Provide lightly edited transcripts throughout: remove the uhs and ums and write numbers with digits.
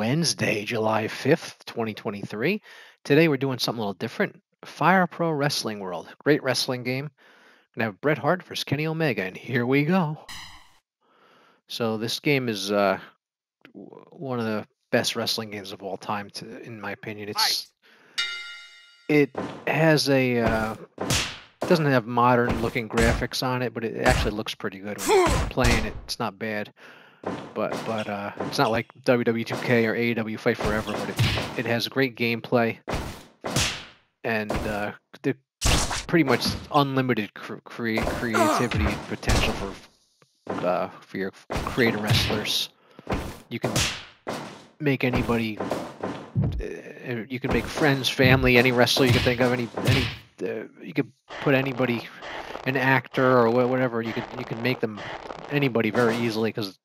Wednesday, July 5th, 2023. Today we're doing something a little different. FirePro Wrestling World. Great wrestling game. Gonna have Bret Hart versus Kenny Omega, and here we go. So this game is one of the best wrestling games of all time, in my opinion. It has a doesn't have modern looking graphics on it, but it actually looks pretty good when you're playing it. It's not bad. But it's not like WWE 2K or AEW Fight Forever, but it has great gameplay and pretty much unlimited creativity and potential for your creator wrestlers. You can make anybody, you can make friends, family, any wrestler you can think of, you could put anybody, an actor or whatever, you can make them anybody very easily because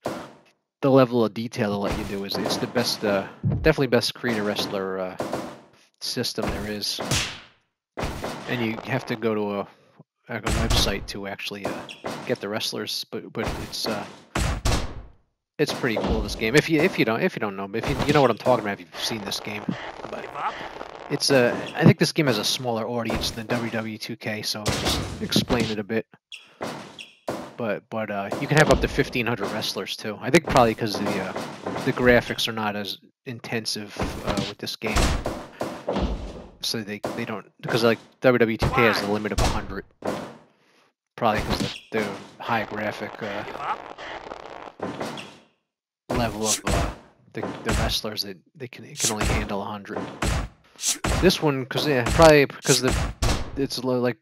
the level of detail they'll let you do it's the best, definitely best creator wrestler system there is. And you have to go to a website to actually get the wrestlers, but it's pretty cool, this game. If you don't know, but if you know what I'm talking about, if you've seen this game, but it's I think this game has a smaller audience than WWE 2K, so I'll just explain it a bit. But you can have up to 1,500 wrestlers too. I think probably because the graphics are not as intensive with this game, so they don't, because like WWE 2K has a limit of 100. Probably because the high graphic level of the wrestlers, that it can only handle 100. This one, probably because it's like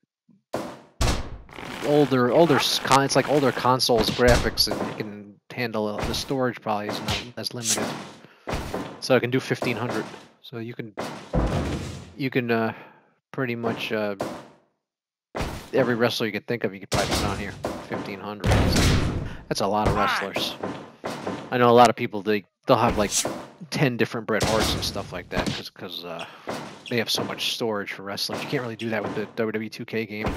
older it's like older consoles graphics, and it can handle the storage probably is not as limited, so it can do 1,500. So you can pretty much every wrestler you can think of, you could probably put on here. 1,500. That's a lot of wrestlers. I know a lot of people, they'll have like 10 different Bret Harts and stuff like that because they have so much storage for wrestlers. You can't really do that with the WWE 2K game.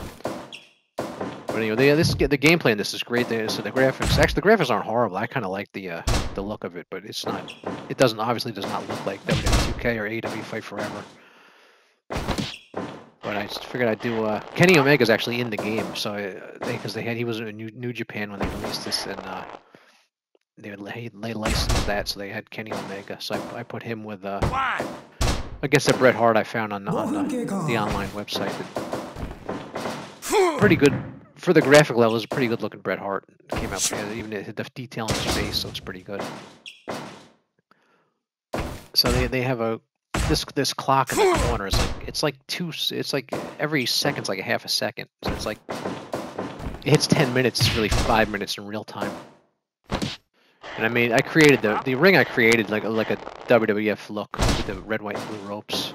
But anyway, the gameplay in this is great. So the graphics, actually, the graphics aren't horrible. I kind of like the look of it, but it's not. It obviously does not look like WWE 2K or AEW Fight Forever. But I just figured I'd do. Kenny Omega's actually in the game, so he was in New Japan when they released this, and they licensed that, so they had Kenny Omega. So I put him with I guess that Bret Hart I found on the online website. Pretty good for the graphic level. Is a pretty good looking Bret Hart. It came out pretty good. Even the detail in his face looks pretty good. So they have this clock in the corner is like it's like every second's like a half a second. So it's like it hits 10 minutes. It's really 5 minutes in real time. And I mean, I created the ring. I created like a WWF look with the red, white, and blue ropes.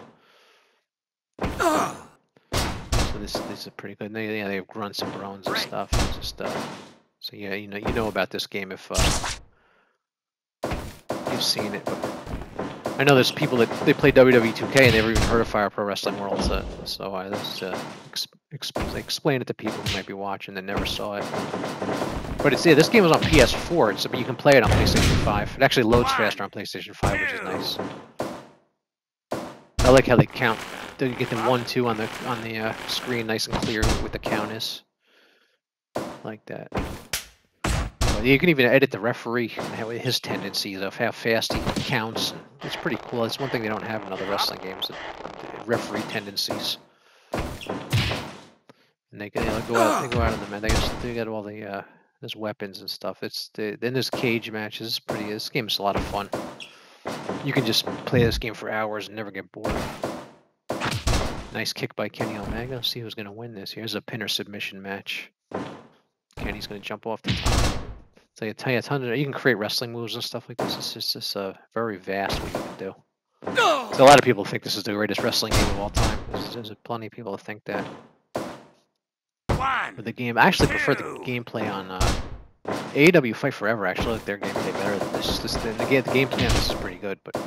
So this is pretty good. And they have grunts and groans and stuff. It's just so yeah, you know about this game if you've seen it. But I know there's people that they play WWE 2K and never even heard of FirePro Wrestling World. So I just explain it to people who might be watching that never saw it. But this game is on PS4, but you can play it on PlayStation 5. It actually loads faster on PlayStation 5, which is nice. I like how they count. They get the 1, 2 on the screen, nice and clear with the count is. Like that. But you can even edit the referee and his tendencies of how fast he counts. It's pretty cool. It's one thing they don't have in other wrestling games: the referee tendencies. And they go out on the mat. They got all the there's weapons and stuff. Then there's cage matches. This game's a lot of fun. You can just play this game for hours and never get bored. Nice kick by Kenny Omega. Let's see who's gonna win this. Here's a pinner submission match. Kenny's gonna jump off the top. So I tell you a ton of, you can create wrestling moves and stuff like this. It's just very vast what you can do. So a lot of people think this is the greatest wrestling game of all time. There's plenty of people that think that. But the game, I actually prefer the gameplay on AEW Fight Forever. Actually, like their gameplay better than this. The gameplay on this is pretty good, but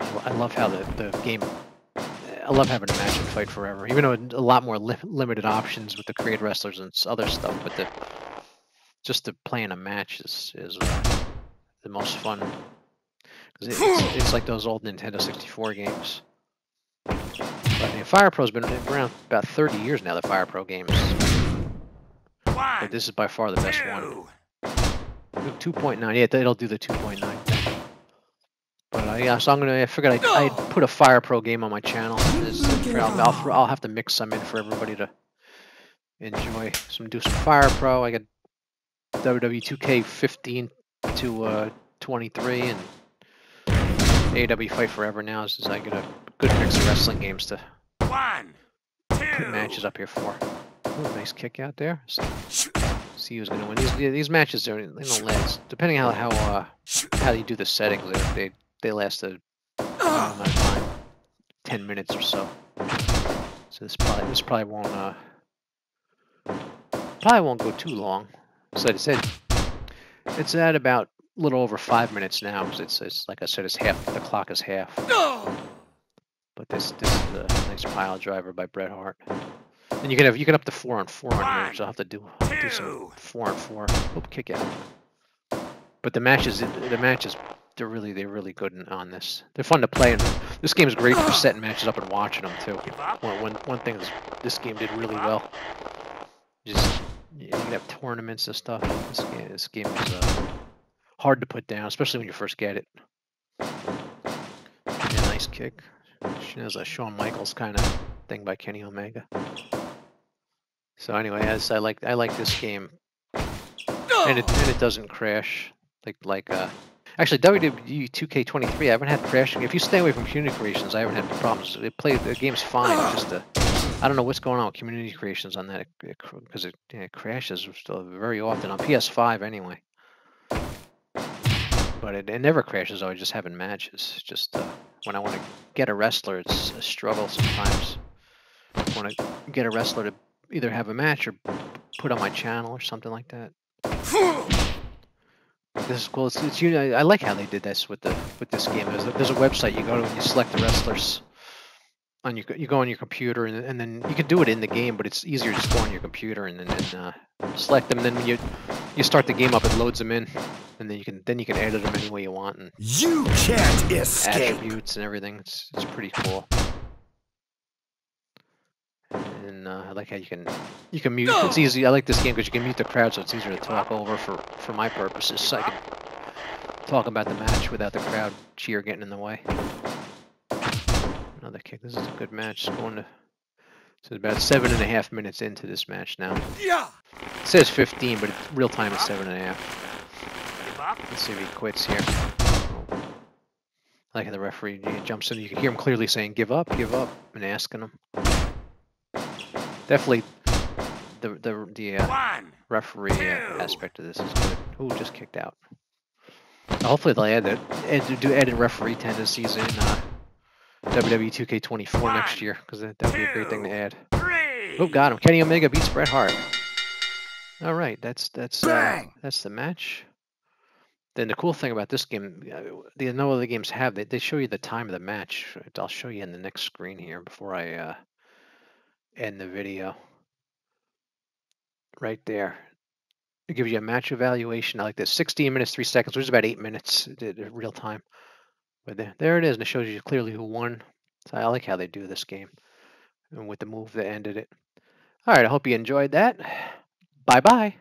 I love how the game. I love having a match in Fight Forever, even though a lot more limited options with the created wrestlers and other stuff. But just to play in a match is the most fun. because it's like those old Nintendo 64 games. But FirePro's been around about 30 years now. The FirePro games, but this is by far the best one. 2.9, yeah, it'll do the 2.9 thing. But yeah, so I figured I'd put a FirePro game on my channel. I'll have to mix some in for everybody to enjoy. Do some FirePro. I got WWE 2K15 to 23 and AEW Fight Forever now. Since I get a good mix of wrestling games to put matches up here for. Ooh, nice kick out there. See who's gonna win. These matches they don't last. Depending on how you do the settings, they last a amount of time, 10 minutes or so. So this probably won't go too long. So like I said, it's at about a little over 5 minutes now. Because it's like I said, it's half. The clock is half. But this is a nice pile driver by Bret Hart. And you can up to 4-on-4 on here, so I'll have to do some 4-on-4. Oop, kick out. But the matches they're really good on this. They're fun to play, and this game is great for setting matches up and watching them too. One thing is this game did really well. You can have tournaments and stuff. This game is hard to put down, especially when you first get it. Yeah, nice kick. There's a Shawn Michaels kind of thing by Kenny Omega. So anyway, as I like this game, and it doesn't crash actually WWE 2K23. I haven't had crashing. If you stay away from community creations, I haven't had problems. The game's fine. It's just I don't know what's going on with community creations on that because it crashes very often on PS5 anyway. But it never crashes though. Just having matches. Just when I want to get a wrestler, it's a struggle sometimes. I want to get a wrestler to either have a match or put on my channel or something like that. This is cool. I like how they did this with this game. There's a website you go to and you select the wrestlers. You go on your computer and then you can do it in the game, but it's easier to just go on your computer and then select them. And then when you start the game up, it loads them in, and then you can edit them any way you want. And you can't escape. Attributes and everything. It's pretty cool. And I like how you can mute. It's easy. I like this game because you can mute the crowd, so it's easier to talk over for my purposes. So I can talk about the match without the crowd cheer getting in the way. Another kick. This is a good match. So it's about 7.5 minutes into this match now. It says 15, but real time is 7.5. Let's see if he quits here. I like how the referee jumps in. You can hear him clearly saying, give up, and asking him. Definitely the referee aspect of this is good. Ooh, just kicked out. Hopefully they'll add referee tendencies in WWE 2K24 next year, because that would be a great thing to add. Oh, got him. Kenny Omega beats Bret Hart. All right, that's the match. Then the cool thing about this game, no other games have, they show you the time of the match. I'll show you in the next screen here before I end the video. Right there. It gives you a match evaluation. I like this. 16 minutes, 3 seconds, which is about 8 minutes real time. But there it is, and it shows you clearly who won. So I like how they do this game. And with the move that ended it. All right, I hope you enjoyed that. Bye-bye.